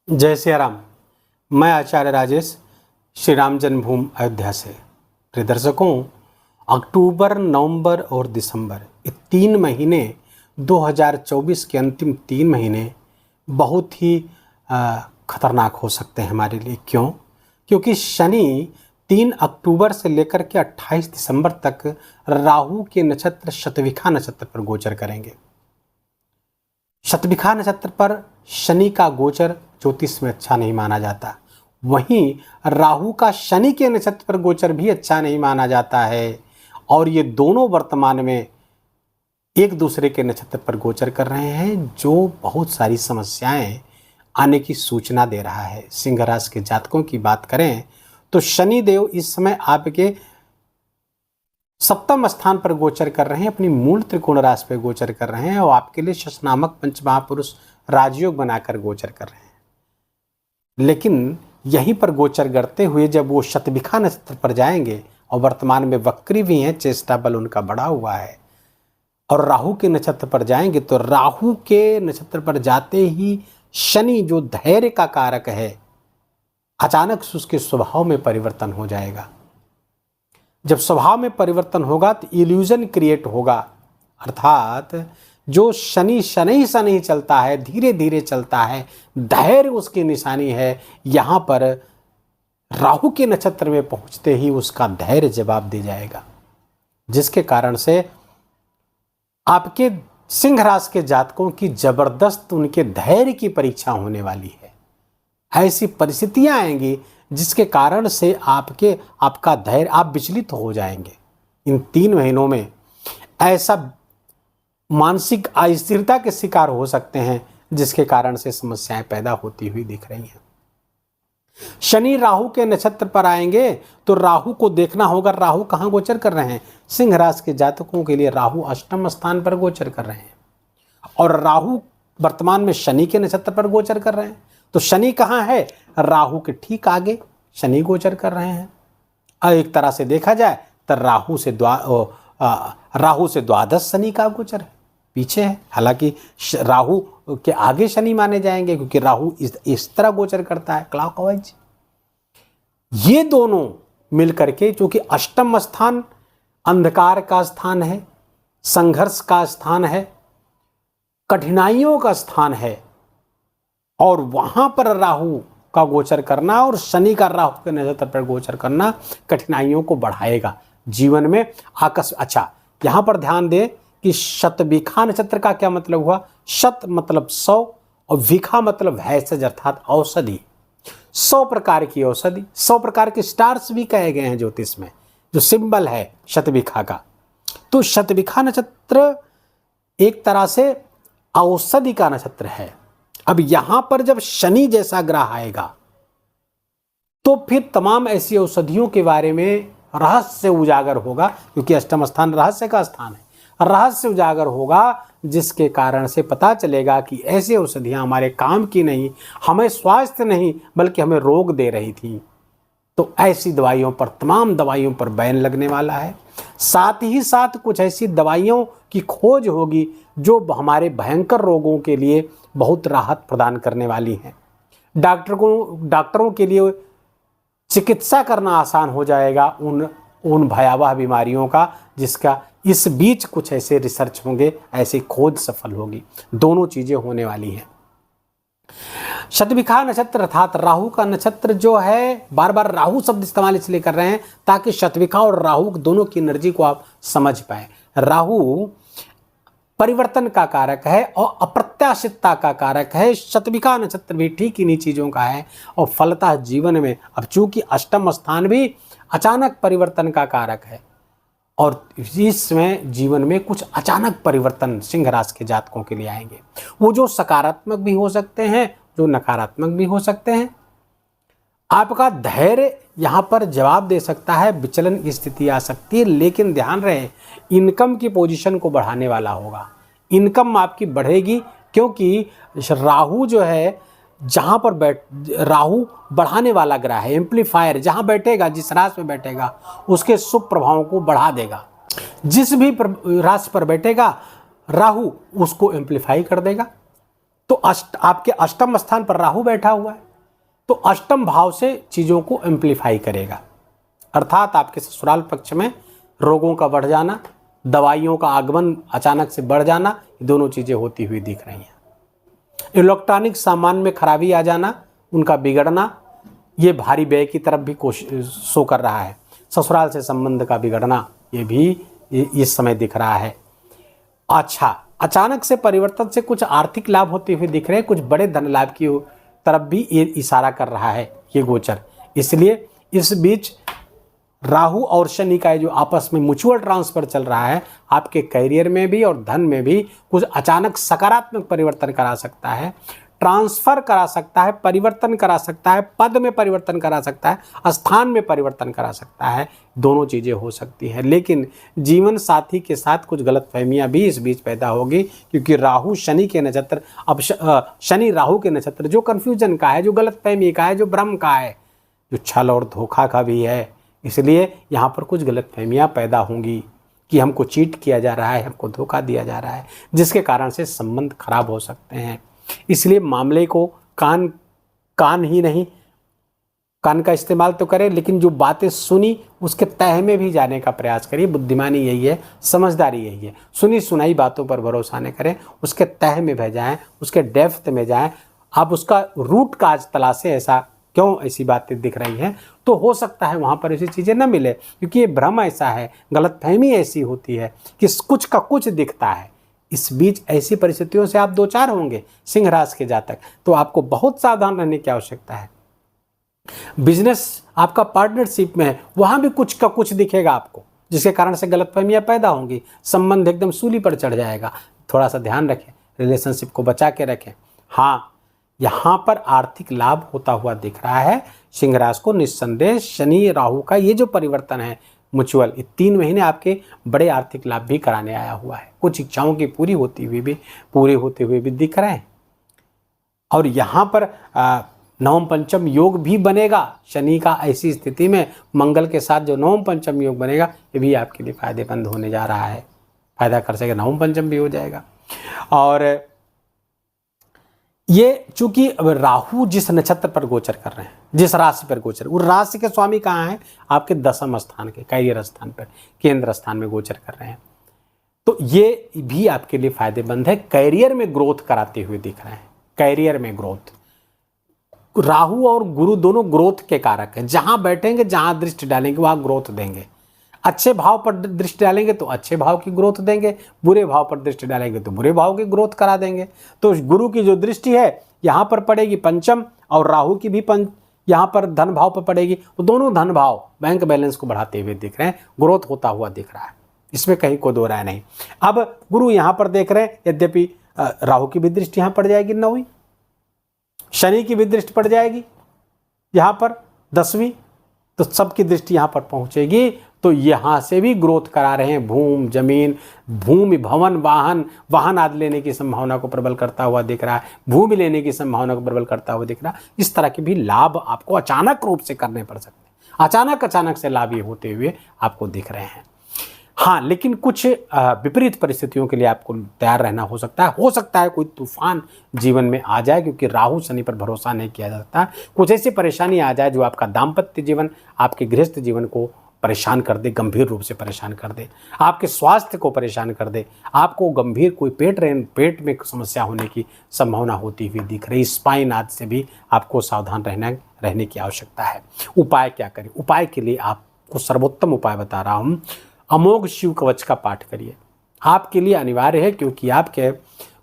जय सिया राम। मैं आचार्य राजेश श्री राम जन्मभूमि अयोध्या से। प्रिय दर्शकों, अक्टूबर, नवंबर और दिसंबर ये 3 महीने 2024 के अंतिम 3 महीने बहुत ही खतरनाक हो सकते हैं हमारे लिए। क्यों? क्योंकि शनि 3 अक्टूबर से लेकर के 28 दिसंबर तक राहु के नक्षत्र शतभिखा नक्षत्र पर गोचर करेंगे। शतभिखा नक्षत्र पर शनि का गोचर ज्योतिष में अच्छा नहीं माना जाता। वहीं राहु का शनि के नक्षत्र पर गोचर भी अच्छा नहीं माना जाता है। और ये दोनों वर्तमान में एक दूसरे के नक्षत्र पर गोचर कर रहे हैं, जो बहुत सारी समस्याएं आने की सूचना दे रहा है। सिंह राशि के जातकों की बात करें तो शनि देव इस समय आपके सप्तम स्थान पर गोचर कर रहे हैं, अपनी मूल त्रिकोण राशि पर गोचर कर रहे हैं और आपके लिए शश नामक पंचमहापुरुष राजयोग बनाकर गोचर कर रहे हैं। लेकिन यहीं पर गोचर करते हुए जब वो शतभिखा नक्षत्र पर जाएंगे और वर्तमान में वक्री भी हैं, चेष्टा बल उनका बढ़ा हुआ है, और राहु के नक्षत्र पर जाएंगे तो राहु के नक्षत्र पर जाते ही शनि जो धैर्य का कारक है, अचानक से उसके स्वभाव में परिवर्तन हो जाएगा। जब स्वभाव में परिवर्तन होगा तो इल्यूजन क्रिएट होगा, अर्थात जो शनि शनि सा नहीं चलता है, धीरे धीरे चलता है, धैर्य उसकी निशानी है। यहाँ पर राहु के नक्षत्र में पहुँचते ही उसका धैर्य जवाब दे जाएगा, जिसके कारण से आपके सिंह राशि के जातकों की जबरदस्त उनके धैर्य की परीक्षा होने वाली है। ऐसी परिस्थितियां आएंगी जिसके कारण से आपका धैर्य, आप विचलित हो जाएंगे। इन 3 महीनों में ऐसा मानसिक अस्थिरता के शिकार हो सकते हैं, जिसके कारण से समस्याएं पैदा होती हुई दिख रही हैं। शनि राहु के नक्षत्र पर आएंगे तो राहु को देखना होगा, राहु कहाँ गोचर कर रहे हैं। सिंह राशि के जातकों के लिए राहु अष्टम स्थान पर गोचर कर रहे हैं और राहु वर्तमान में शनि के नक्षत्र पर गोचर कर रहे हैं। तो शनि कहाँ है? राहु के ठीक आगे शनि गोचर कर रहे हैं। और एक तरह से देखा जाए तो राहु से द्वादश शनि का गोचर है, पीछे है। हालांकि राहु के आगे शनि माने जाएंगे, क्योंकि राहु इस तरह गोचर करता है क्लॉकवाइज। ये दोनों मिलकर के, क्योंकि अष्टम स्थान अंधकार का स्थान है, संघर्ष का स्थान है, कठिनाइयों का स्थान है, और वहां पर राहु का गोचर करना और शनि का राहु के नक्षत्र पर गोचर करना कठिनाइयों को बढ़ाएगा जीवन में। अच्छा, यहां पर ध्यान दें कि शतभिखा नक्षत्र का क्या मतलब हुआ? शत मतलब 100 और विखा मतलब भैषज अर्थात औषधि। 100 प्रकार की औषधि, 100 प्रकार के स्टार्स भी कहे गए हैं ज्योतिष में, जो सिंबल है शतभिखा का। तो शतभिखा नक्षत्र एक तरह से औषधि का नक्षत्र है। अब यहां पर जब शनि जैसा ग्रह आएगा तो फिर तमाम ऐसी औषधियों के बारे में रहस्य उजागर होगा, क्योंकि अष्टम स्थान रहस्य का स्थान है। रहस्य उजागर होगा, जिसके कारण से पता चलेगा कि ऐसी औषधियां हमारे काम की नहीं, हमें स्वास्थ्य नहीं बल्कि हमें रोग दे रही थी। तो ऐसी दवाइयों पर, तमाम दवाइयों पर बैन लगने वाला है। साथ ही साथ कुछ ऐसी दवाइयों की खोज होगी जो हमारे भयंकर रोगों के लिए बहुत राहत प्रदान करने वाली हैं। डॉक्टरों के लिए चिकित्सा करना आसान हो जाएगा उन भयावह बीमारियों का, जिसका इस बीच कुछ ऐसे रिसर्च होंगे, ऐसी खोज सफल होगी। दोनों चीजें होने वाली हैं। शतभिखा नक्षत्र अर्थात राहु का नक्षत्र जो है, बार बार राहु शब्द इस्तेमाल इसलिए कर रहे हैं ताकि शतभिखा और राहु दोनों की एनर्जी को आप समझ पाए। राहु परिवर्तन का कारक है और अप्रत्याशितता का कारक है। शतभिखा नक्षत्र भी ठीक इन्हीं चीजों का है। और फलतः जीवन में, अब चूंकि अष्टम स्थान भी अचानक परिवर्तन का कारक है, और इसमें जीवन में कुछ अचानक परिवर्तन सिंह राशि के जातकों के लिए आएंगे। वो जो सकारात्मक भी हो सकते हैं, जो नकारात्मक भी हो सकते हैं। आपका धैर्य यहाँ पर जवाब दे सकता है, विचलन की स्थिति आ सकती है, लेकिन ध्यान रहे इनकम की पोजीशन को बढ़ाने वाला होगा। इनकम आपकी बढ़ेगी, क्योंकि राहु जो है जहाँ पर राहु बढ़ाने वाला ग्रह है, एम्पलीफायर। जहाँ बैठेगा, जिस राशि में बैठेगा उसके शुभ प्रभावों को बढ़ा देगा। जिस भी राशि पर बैठेगा राहु उसको एम्पलीफाई कर देगा। तो आपके अष्टम स्थान पर राहु बैठा हुआ है, तो अष्टम भाव से चीज़ों को एम्प्लीफाई करेगा, अर्थात आपके ससुराल पक्ष में रोगों का बढ़ जाना, दवाइयों का आगमन अचानक से बढ़ जाना, ये दोनों चीज़ें होती हुई दिख रही हैं। इलेक्ट्रॉनिक सामान में खराबी आ जाना, उनका बिगड़ना, ये भारी व्यय की तरफ भी कोशिश शो कर रहा है। ससुराल से संबंध का बिगड़ना, ये भी इस समय दिख रहा है। अच्छा, अचानक से परिवर्तन से कुछ आर्थिक लाभ होते हुए दिख रहे हैं, कुछ बड़े धन लाभ की तरफ भी ये इशारा कर रहा है ये गोचर। इसलिए इस बीच राहु और शनि का जो आपस में म्यूचुअल ट्रांसफर चल रहा है, आपके करियर में भी और धन में भी कुछ अचानक सकारात्मक परिवर्तन करा सकता है, ट्रांसफर करा सकता है, परिवर्तन करा सकता है, पद में परिवर्तन करा सकता है, स्थान में परिवर्तन करा सकता है, दोनों चीज़ें हो सकती हैं। लेकिन जीवन साथी के साथ कुछ गलतफहमियां भी इस बीच पैदा होगी, क्योंकि राहु शनि के नक्षत्र, अब शनि राहु के नक्षत्र जो कन्फ्यूजन का है, जो गलतफहमी का है, जो भ्रम का है, जो छल और धोखा का भी है। इसलिए यहाँ पर कुछ गलतफहमियां पैदा होंगी कि हमको चीट किया जा रहा है, हमको धोखा दिया जा रहा है, जिसके कारण से संबंध खराब हो सकते हैं। इसलिए मामले को कान ही नहीं, कान का इस्तेमाल तो करें, लेकिन जो बातें सुनी उसके तह में भी जाने का प्रयास करिए। बुद्धिमानी यही है, समझदारी यही है। सुनी सुनाई बातों पर भरोसा न करें, उसके तह में बह जाएं, उसके डेप्थ में जाएं, आप उसका रूट काज तलाशें। ऐसा क्यों ऐसी बातें दिख रही हैं, तो हो सकता है वहाँ पर ऐसी चीज़ें न मिले, क्योंकि ये भ्रम ऐसा है, गलतफहमी ऐसी होती है कि कुछ का कुछ दिखता है। इस बीच ऐसी परिस्थितियों से आप दो चार होंगे सिंह राशि के जातक, तो आपको बहुत सावधान रहने की आवश्यकता है। बिजनेस आपका पार्टनरशिप में है, वहाँ भी कुछ का कुछ दिखेगा आपको, जिसके कारण से गलतफहमियां पैदा होंगी, संबंध एकदम सूली पर चढ़ जाएगा। थोड़ा सा ध्यान रखें, रिलेशनशिप को बचा के रखें। हाँ, यहाँ पर आर्थिक लाभ होता हुआ दिख रहा है सिंह राशि को। निस्संदेह शनि राहु का ये जो परिवर्तन है म्यूचुअल, ये 3 महीने आपके बड़े आर्थिक लाभ भी कराने आया हुआ है। कुछ इच्छाओं की पूरे होते हुए भी दिख रहे हैं। और यहाँ पर नवम पंचम योग भी बनेगा शनि का। ऐसी स्थिति में मंगल के साथ जो नवम पंचम योग बनेगा, ये भी आपके लिए फायदेमंद होने जा रहा है, फायदा कर सकेगा, नवम पंचम भी हो जाएगा। और ये चूंकि राहु जिस नक्षत्र पर गोचर कर रहे हैं, जिस राशि पर गोचर, वो राशि के स्वामी कहाँ हैं, आपके दसम स्थान के करियर स्थान पर, केंद्र स्थान में गोचर कर रहे हैं, तो ये भी आपके लिए फायदेमंद है। करियर में ग्रोथ कराते हुए दिख रहे हैं। करियर में ग्रोथ, राहु और गुरु दोनों ग्रोथ के कारक हैं। जहां बैठेंगे, जहां दृष्टि डालेंगे, वहां ग्रोथ देंगे। अच्छे भाव पर दृष्टि डालेंगे तो अच्छे भाव की ग्रोथ देंगे, बुरे भाव पर दृष्टि डालेंगे तो बुरे भाव की ग्रोथ करा देंगे। तो गुरु की जो दृष्टि है यहाँ पर पड़ेगी पंचम, और राहु की भी यहाँ पर धन भाव पर पड़ेगी, तो दोनों धन भाव बैंक बैलेंस को बढ़ाते हुए दिख रहे हैं, ग्रोथ होता हुआ दिख रहा है, इसमें कहीं को दो राय नहीं। अब गुरु यहाँ पर देख रहे हैं, यद्यपि राहु की भी दृष्टि यहाँ पड़ जाएगी 9वीं, शनि की भी दृष्टि पड़ जाएगी यहाँ पर 10वीं, तो सबकी दृष्टि यहाँ पर पहुँचेगी। तो यहाँ से भी ग्रोथ करा रहे हैं। भूमि भवन वाहन आदि लेने की संभावना को प्रबल करता हुआ दिख रहा है, भूमि लेने की संभावना को प्रबल करता हुआ दिख रहा है। इस तरह के भी लाभ आपको अचानक रूप से करने पड़ सकते हैं। अचानक से लाभ ये होते हुए आपको दिख रहे हैं। हाँ, लेकिन कुछ विपरीत परिस्थितियों के लिए आपको तैयार रहना हो सकता है कोई तूफान जीवन में आ जाए, क्योंकि राहु शनि पर भरोसा नहीं किया जा सकता। कुछ ऐसी परेशानी आ जाए जो आपका दाम्पत्य जीवन, आपके गृहस्थ जीवन को परेशान कर दे, गंभीर रूप से परेशान कर दे, आपके स्वास्थ्य को परेशान कर दे, आपको गंभीर कोई पेट में समस्या होने की संभावना होती हुई दिख रही। स्पाइन आदि से भी आपको सावधान रहने की आवश्यकता है। उपाय क्या करें? उपाय के लिए आपको सर्वोत्तम उपाय बता रहा हूँ, अमोघ शिव कवच का पाठ करिए। आपके लिए अनिवार्य है, क्योंकि आपके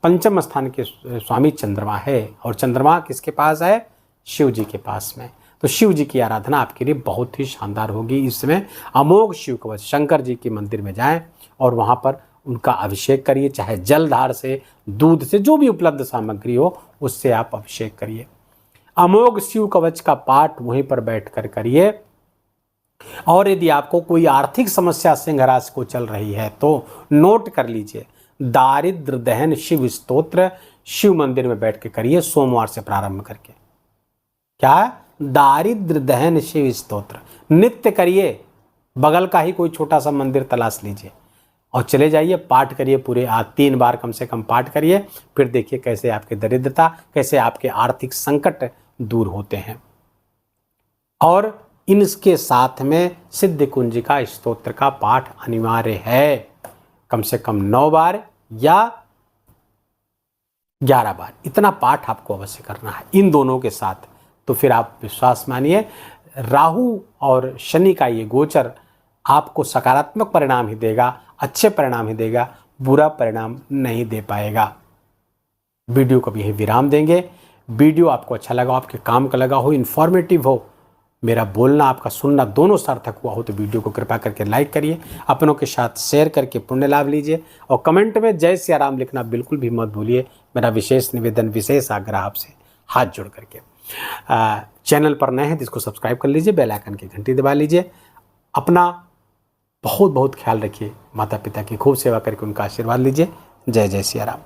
पंचम स्थान के स्वामी चंद्रमा है, और चंद्रमा किसके पास है? शिव जी के पास में। तो शिव जी की आराधना आपके लिए बहुत ही शानदार होगी। इसमें अमोघ शिव कवच, शंकर जी के मंदिर में जाएं और वहाँ पर उनका अभिषेक करिए, चाहे जलधार से, दूध से, जो भी उपलब्ध सामग्री हो उससे आप अभिषेक करिए। अमोघ शिव कवच का पाठ वहीं पर बैठकर करिए। और यदि आपको कोई आर्थिक समस्या सिंह राशि को चल रही है तो नोट कर लीजिए, दारिद्र दहन शिव स्तोत्र शिव मंदिर में बैठ के करिए, सोमवार से प्रारंभ करके। क्या है? दारिद्र दहन शिव स्तोत्र नित्य करिए। बगल का ही कोई छोटा सा मंदिर तलाश लीजिए, और चले जाइए, पाठ करिए पूरे, आज 3 बार कम से कम पाठ करिए, फिर देखिए कैसे आपके दरिद्रता, कैसे आपके आर्थिक संकट दूर होते हैं। और इनके साथ में सिद्ध कुंजिका स्तोत्र का पाठ अनिवार्य है, कम से कम 9 बार या 11 बार, इतना पाठ आपको अवश्य करना है इन दोनों के साथ। तो फिर आप विश्वास मानिए, राहु और शनि का ये गोचर आपको सकारात्मक परिणाम ही देगा, अच्छे परिणाम ही देगा, बुरा परिणाम नहीं दे पाएगा। वीडियो को भी यही विराम देंगे। वीडियो आपको अच्छा लगा, आपके काम का लगा हो, इन्फॉर्मेटिव हो, मेरा बोलना आपका सुनना दोनों सार्थक हुआ हो, तो वीडियो को कृपा करके लाइक करिए, अपनों के साथ शेयर करके पुण्य लाभ लीजिए, और कमेंट में जय सिया राम लिखना बिल्कुल भी मत भूलिए। मेरा विशेष निवेदन, विशेष आग्रह आपसे हाथ जोड़ करके। चैनल पर नए हैं तो इसको सब्सक्राइब कर लीजिए, बेल आइकन की घंटी दबा लीजिए। अपना बहुत बहुत ख्याल रखिए, माता पिता की खूब सेवा करके उनका आशीर्वाद लीजिए। जय जय सिया राम।